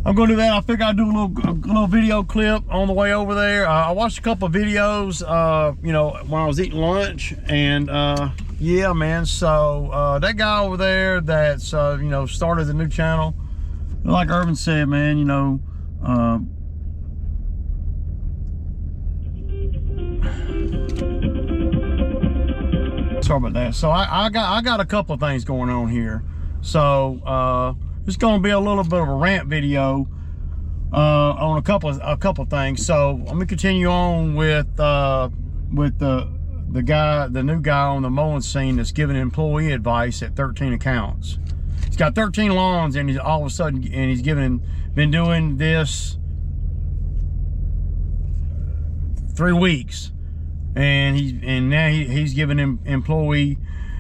I'm gonna do that. I figure I'd do a little video clip on the way over there. I watched a couple of videos, you know, when I was eating lunch, and yeah, man. So that guy over there that's you know, started the new channel, like Irvin said, man, you know, sorry about that. So I got a couple of things going on here. So it's going to be a little bit of a rant video on a couple of things. So let me continue on with the new guy on the mowing scene that's giving employee advice at 13 accounts. He's got 13 lawns, and he's all of a sudden, and he's been doing this 3 weeks, and now he's giving him employee,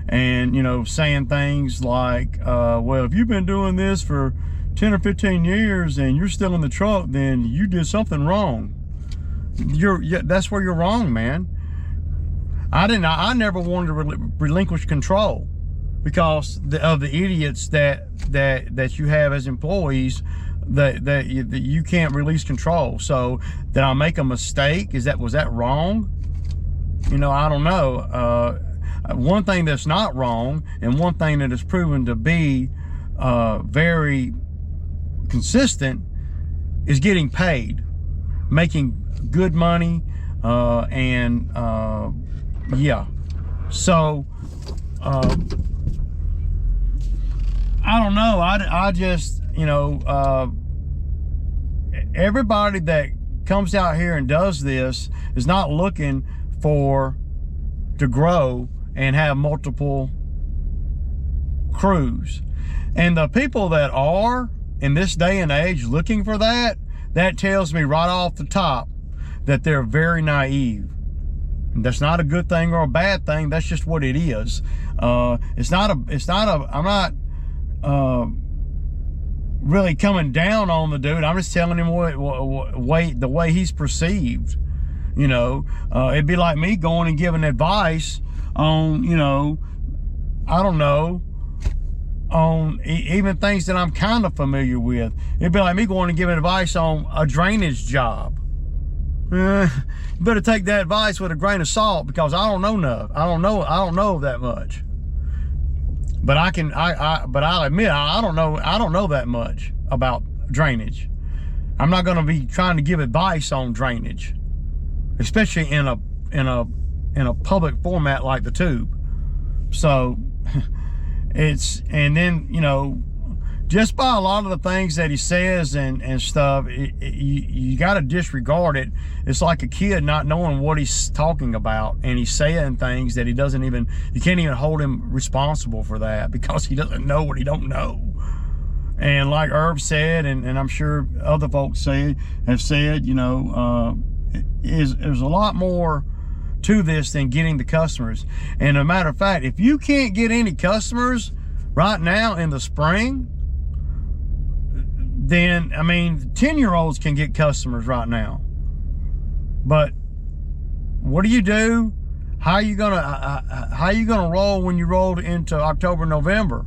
and you know, saying things like, well, if you've been doing this for 10 or 15 years and you're still in the truck, then you did something wrong. That's where you're wrong, man. I never wanted to relinquish control because of the idiots that you have as employees, that you can't release control. So did I make a mistake? Was that wrong? You know, I don't know. One thing that's not wrong, and one thing that is proven to be very consistent, is getting paid, making good money, and yeah. So I don't know. I just, you know, everybody that comes out here and does this is not looking to grow and have multiple crews. And the people that are in this day and age looking for that tells me right off the top that they're very naive. And that's not a good thing or a bad thing. That's just what it is. I'm not really coming down on the dude. I'm just telling him the way he's perceived. You know, it'd be like me going and giving advice on, you know, I don't know, on even things that I'm kind of familiar with. It'd be like me going and giving advice on a drainage job. You better take that advice with a grain of salt, because I don't know enough. I don't know that much. But I'll admit I don't know that much about drainage. I'm not going to be trying to give advice on drainage, especially in a public format like the tube. So and then, you know, just by a lot of the things that he says and stuff, you got to disregard it. It's like a kid not knowing what he's talking about, and he's saying things that you can't even hold him responsible for that, because he doesn't know what he don't know. And like Herb said, and I'm sure other folks have said, you know, there's a lot more to this than getting the customers. And a matter of fact, if you can't get any customers right now in the spring, then, I mean, 10-year-olds can get customers right now. But what do you do? How you gonna roll when you roll into October, November?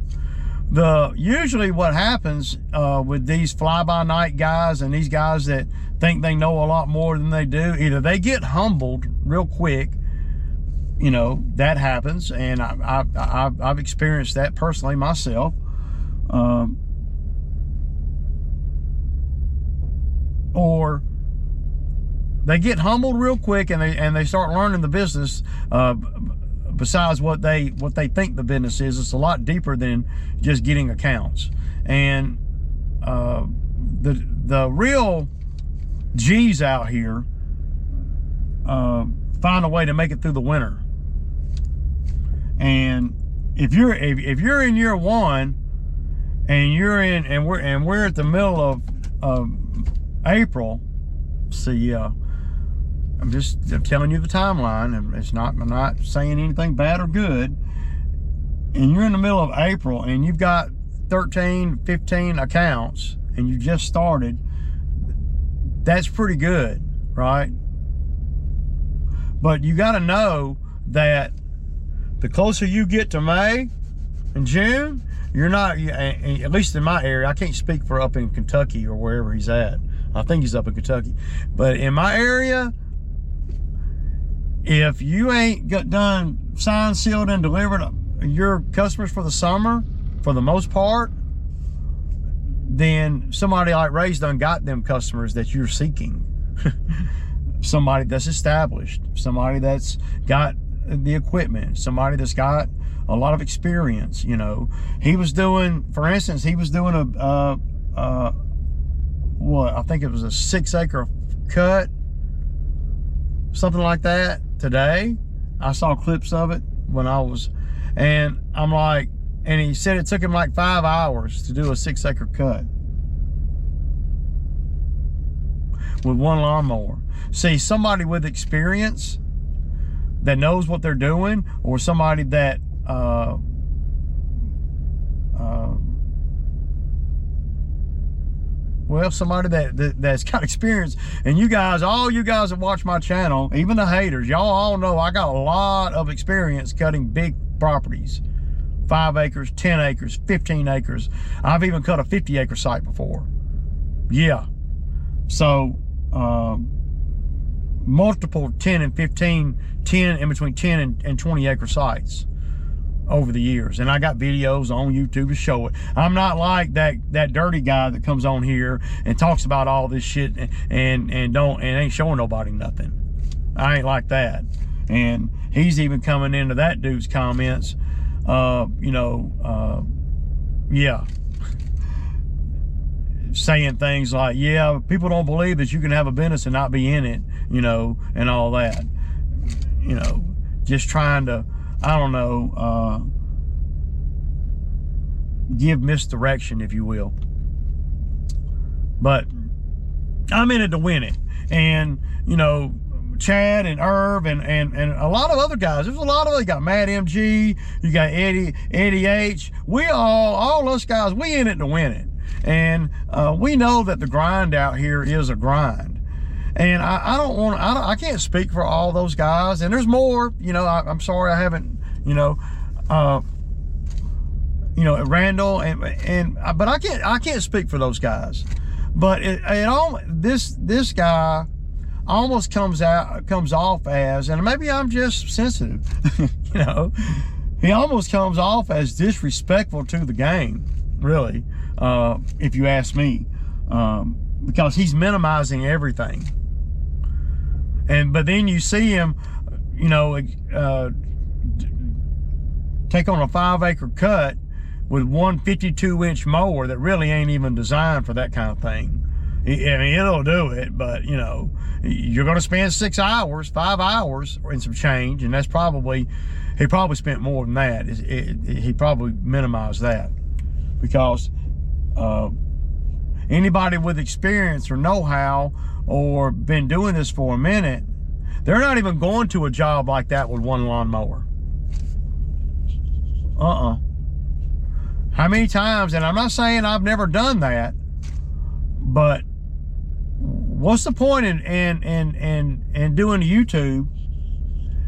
Usually what happens with these fly-by-night guys and these guys that think they know a lot more than they do, either they get humbled real quick, you know, that happens, and I've experienced that personally myself. Or they get humbled real quick, and they start learning the business. Besides what they think the business is, it's a lot deeper than just getting accounts. And the real G's out here find a way to make it through the winter. And if you're in year one, and we're at the middle of April, see, I'm telling you the timeline, and I'm not saying anything bad or good. And you're in the middle of April, and you've got 13, 15 accounts, and you just started. That's pretty good, right? But you got to know that the closer you get to May, In June, you're not, at least in my area, I can't speak for up in Kentucky or wherever he's at. I think he's up in Kentucky. But in my area, if you ain't got done signed, sealed, and delivered your customers for the summer, for the most part, then somebody like Ray's done got them customers that you're seeking. Somebody that's established, somebody that's got the equipment, somebody that's got a lot of experience. You know, he was doing, for instance, he was doing what, I think it was a 6-acre cut, something like that today. I saw clips of it when I was, and I'm like, and he said it took him like 5 hours to do a 6-acre cut with one lawnmower. See, somebody with experience that knows what they're doing, or somebody that well, somebody that's got experience. And you guys, all you guys that watch my channel, even the haters, y'all all know I got a lot of experience cutting big properties. 5 acres, 10 acres, 15 acres. I've even cut a 50-acre site before. Yeah. So, multiple 10 and 15, 10 in between 10 and 20-acre sites over the years. And I got videos on YouTube to show it. I'm not like that dirty guy that comes on here and talks about all this shit and ain't showing nobody nothing. I ain't like that. And he's even coming into that dude's comments, yeah, saying things like, yeah, people don't believe that you can have a business and not be in it, you know, and all that, you know, just trying to, I don't know, give misdirection, if you will. But I'm in it to win it. And, you know, Chad and Irv and a lot of other guys. There's a lot of, you got Matt MG, you got Eddie H. We all us guys, we in it to win it. And we know that the grind out here is a grind. And I can't speak for all those guys. And there's more, you know, I'm sorry I haven't, Randall but I can't speak for those guys. But this guy almost comes off as, and maybe I'm just sensitive, you know, he almost comes off as disrespectful to the game, really, if you ask me, because he's minimizing everything. But then you see him, you know, take on a 5-acre cut with one 52-inch mower that really ain't even designed for that kind of thing. I mean, it'll do it, but, you know, you're going to spend 5 hours and some change, and that's probably, he probably spent more than that. He probably minimized that, because anybody with experience or know-how or been doing this for a minute, they're not even going to a job like that with one lawnmower. How many times, and I'm not saying I've never done that, but what's the point in doing YouTube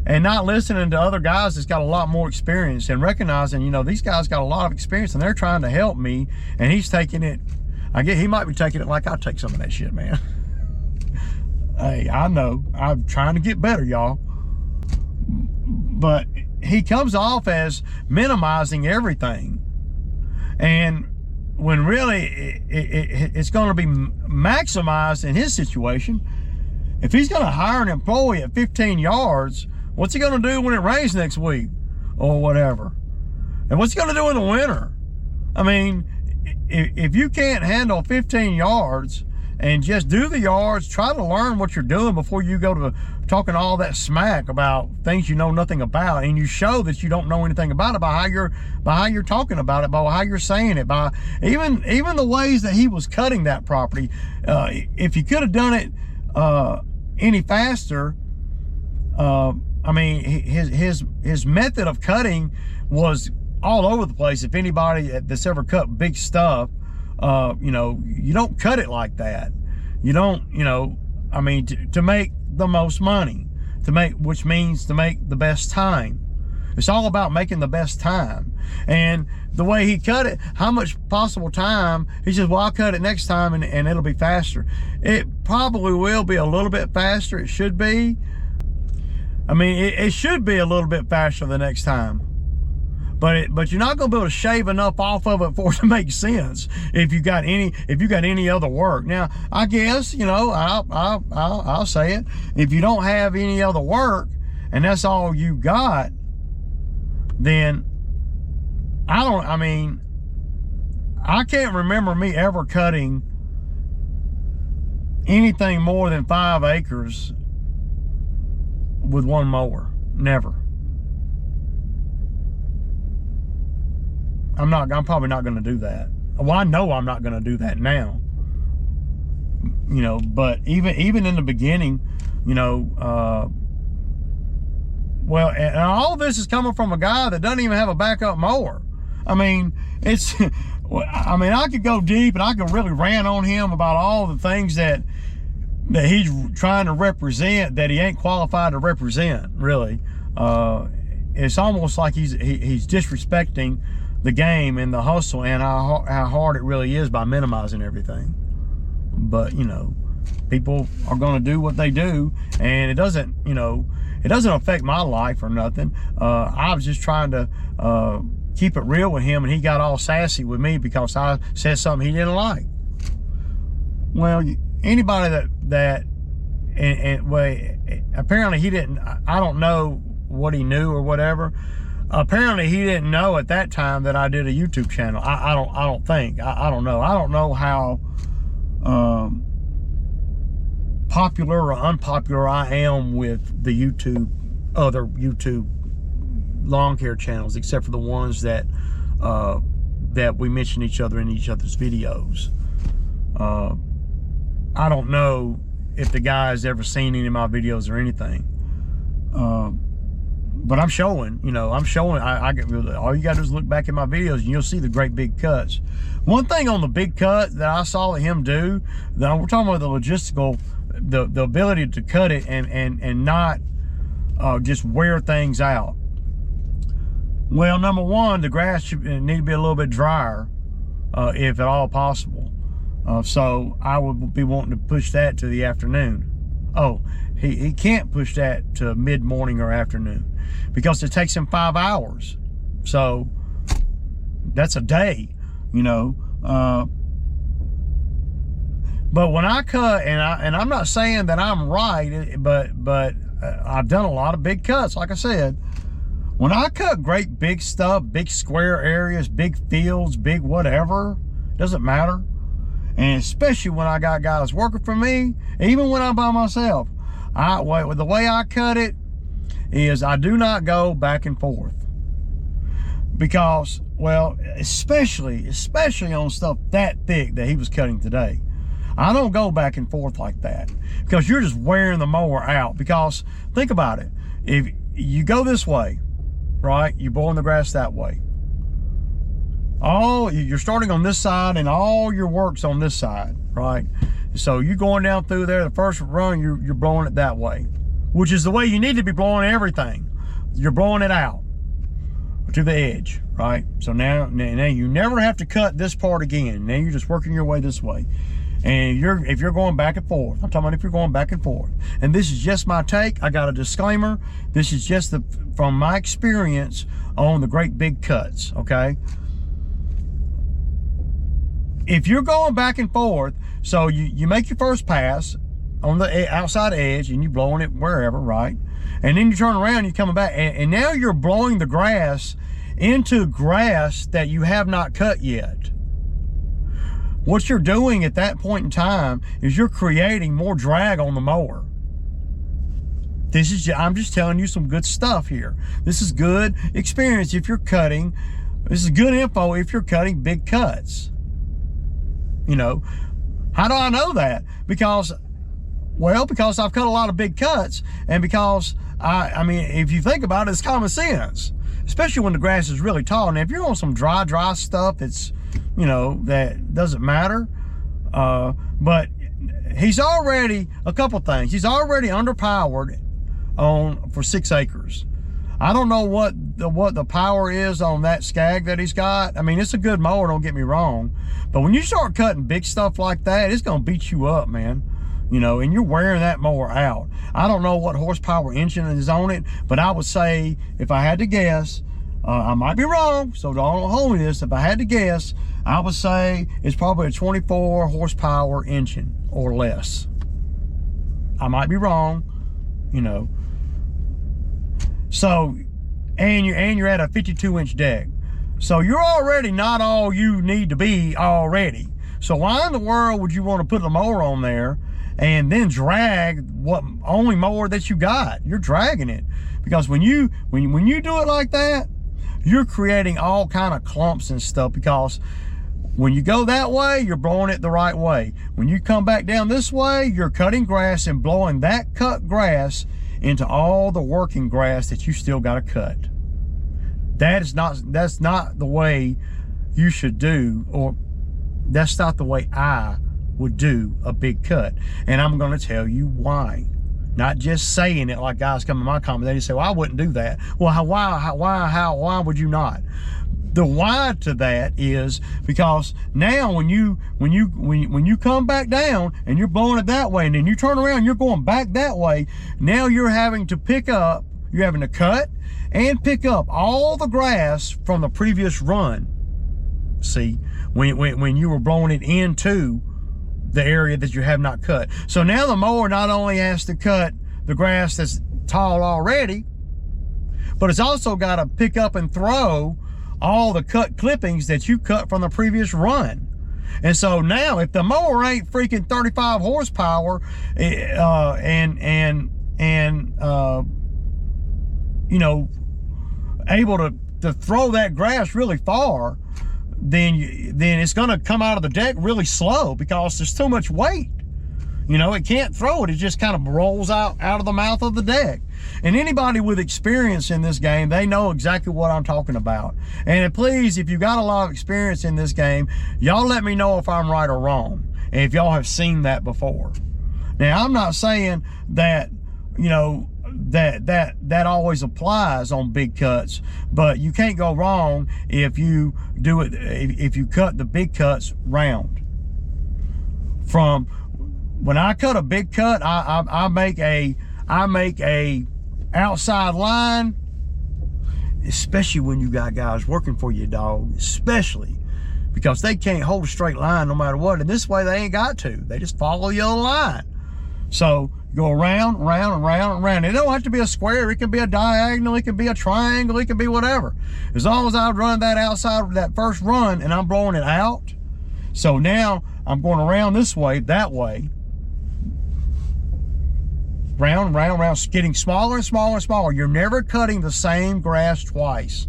and not listening to other guys that's got a lot more experience, and recognizing, you know, these guys got a lot of experience and they're trying to help me, and he's taking it, I guess he might be taking it like I take some of that shit, man. Hey, I know, I'm trying to get better, y'all. But he comes off as minimizing everything. And when really it's going to be maximized in his situation. If he's going to hire an employee at 15 yards, what's he going to do when it rains next week or whatever? And what's he going to do in the winter? I mean, if you can't handle 15 yards and just do the yards, try to learn what you're doing before you go to talking all that smack about things you know nothing about, and you show that you don't know anything about it by how you're talking about it, by how you're saying it, by even the ways that he was cutting that property. If you could have done it any faster, I mean, his method of cutting was all over the place. If anybody that's ever cut big stuff, you know, you don't cut it like that. You don't, you know, I mean, to make the most money, which means to make the best time. It's all about making the best time. And the way he cut it, how much possible time, he says, well, I'll cut it next time and it'll be faster. It probably will be a little bit faster. It should be. I mean, it should be a little bit faster the next time. But you're not going to be able to shave enough off of it for it to make sense if you got any other work. Now, I guess, you know, I'll say it. If you don't have any other work and that's all you got, then I can't remember me ever cutting anything more than 5 acres with one mower. Never. I'm probably not going to do that. Well, I know I'm not going to do that now. You know, but even in the beginning, you know, well, and all this is coming from a guy that doesn't even have a backup mower. I mean, it's, I mean, I could go deep and I could really rant on him about all the things that he's trying to represent that he ain't qualified to represent, really. It's almost like he's disrespecting the game and the hustle and how hard it really is by minimizing everything. But, you know, people are going to do what they do, and it doesn't, you know, it doesn't affect my life or nothing. I was just trying to keep it real with him, and he got all sassy with me because I said something he didn't like. Well, anybody that well, apparently he didn't, I don't know what he knew or whatever. Apparently he didn't know at that time that I did a YouTube channel. I don't think. I don't know. I don't know how popular or unpopular I am with the other YouTube lawn care channels, except for the ones that we mention each other in each other's videos. I don't know if the guy's ever seen any of my videos or anything. But I'm showing, you know, I get, all you got to do is look back at my videos and you'll see the great big cuts. One thing on the big cut that I saw him do, that we're talking about the logistical, the ability to cut it and not just wear things out. Well, number one, the grass should need to be a little bit drier, if at all possible. So I would be wanting to push that to the afternoon. Oh, he can't push that to mid-morning or afternoon because it takes him 5 hours. So that's a day, you know. But when I cut, and I'm not saying that I'm right, but I've done a lot of big cuts, like I said. When I cut great big stuff, big square areas, big fields, big whatever, doesn't matter. And especially when I got guys working for me, even when I'm by myself, the way I cut it is I do not go back and forth. Because, well, especially on stuff that thick that he was cutting today, I don't go back and forth like that, because you're just wearing the mower out. Because think about it, if you go this way, right, you're blowing the grass that way. You're starting on this side and all your work's on this side, right? So you're going down through there, the first run, you're blowing it that way, which is the way you need to be blowing everything. You're blowing it out to the edge, right? So now you never have to cut this part again. Now you're just working your way this way. And if you're going back and forth, I'm talking about if you're going back and forth. And this is just my take. I got a disclaimer. This is just from my experience on the great big cuts, okay? If you're going back and forth, so you make your first pass on the outside edge and you're blowing it wherever, right? And then you turn around, you're coming back, and now you're blowing the grass into grass that you have not cut yet. What you're doing at that point in time is you're creating more drag on the mower. I'm just telling you some good stuff here. This is good experience if you're cutting. This is good info if you're cutting big cuts. You know, how do I know that? Because I've cut a lot of big cuts, and because I mean, if you think about it, it's common sense, especially when the grass is really tall. Now, if you're on some dry stuff, it's, you know, that doesn't matter. But he's already, a couple things. He's already underpowered for 6 acres. I don't know what the power is on that Skag that he's got. I mean, it's a good mower, don't get me wrong, but when you start cutting big stuff like that, it's gonna beat you up, man. You know, and you're wearing that mower out. I don't know what horsepower engine is on it, but I would say, if I had to guess, I might be wrong, so don't hold me to this. If I had to guess, I would say it's probably a 24 horsepower engine or less. I might be wrong, you know. So, and you're at a 52-inch deck. So you're already not all you need to be already. So why in the world would you want to put the mower on there and then drag what only mower that you got? You're dragging it, because when you do it like that, you're creating all kind of clumps and stuff, because when you go that way, you're blowing it the right way. When you come back down this way, you're cutting grass and blowing that cut grass into all the working grass that you still got to cut. That's not the way you should do, or that's not the way I would do a big cut. And I'm going to tell you why. Not just saying it like guys come in my comment, they say, well, I wouldn't do that. Well, why would you not? The why to that is because now when you come back down and you're blowing it that way, and then you turn around, you're going back that way. Now you're having to cut and pick up all the grass from the previous run. See, when you were blowing it into the area that you have not cut. So now the mower not only has to cut the grass that's tall already, but it's also got to pick up and throw all the cut clippings that you cut from the previous run. And so now if the mower ain't freaking 35 horsepower you know, able to throw that grass really far, then it's going to come out of the deck really slow, because there's too much weight. You know, it can't throw it. It just kind of rolls out of the mouth of the deck. And anybody with experience in this game, they know exactly what I'm talking about. And please, if you got a lot of experience in this game, y'all let me know if I'm right or wrong, and if y'all have seen that before. Now, I'm not saying that, you know, that always applies on big cuts, but you can't go wrong if you do it, if you cut the big cuts round. From when I cut a big cut, I make a outside line, especially when you got guys working for you, dog, especially because they can't hold a straight line no matter what. And this way they ain't got to. They just follow your line. So go around, round, and round. It don't have to be a square. It can be a diagonal. It can be a triangle. It can be whatever. As long as I run that outside, that first run, and I'm blowing it out. So now I'm going around this way, that way. Round, getting smaller and smaller and smaller. You're never cutting the same grass twice.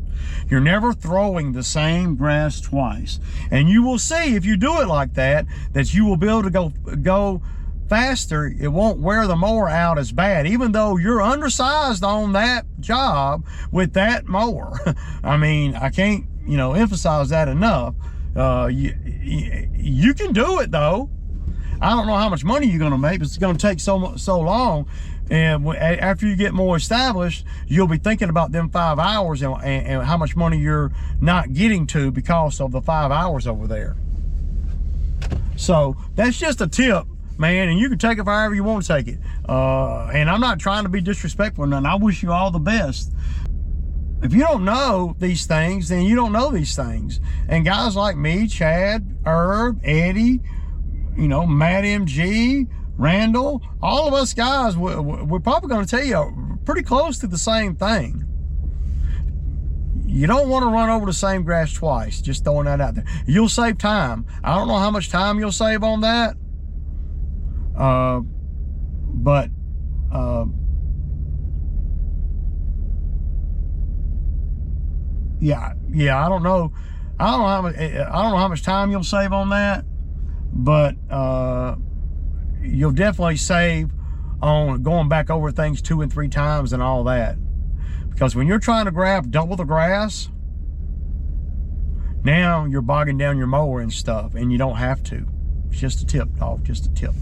You're never throwing the same grass twice. And you will see, if you do it like that, that you will be able to go faster. It won't wear the mower out as bad, even though you're undersized on that job with that mower. I mean, I can't, you know, emphasize that enough. You can do it though. I don't know how much money you're going to make, but it's going to take so long. And after you get more established, you'll be thinking about them 5 hours and how much money you're not getting to because of the 5 hours over there. So that's just a tip, man, and you can take it however you want to take it. And I'm not trying to be disrespectful or nothing. I wish you all the best. If you don't know these things, then you don't know these things. And guys like me, Chad, Herb, Eddie, you know, Matt MG, Randall, all of us guys, we're probably going to tell you pretty close to the same thing. You don't want to run over the same grass twice. Just throwing that out there. You'll save time. I don't know how much time you'll save on that. Yeah, I don't know how much time you'll save on that, but you'll definitely save on going back over things 2 and 3 times and all that. Because when you're trying to grab double the grass, now you're bogging down your mower and stuff, and you don't have to. It's just a tip, dog, just a tip.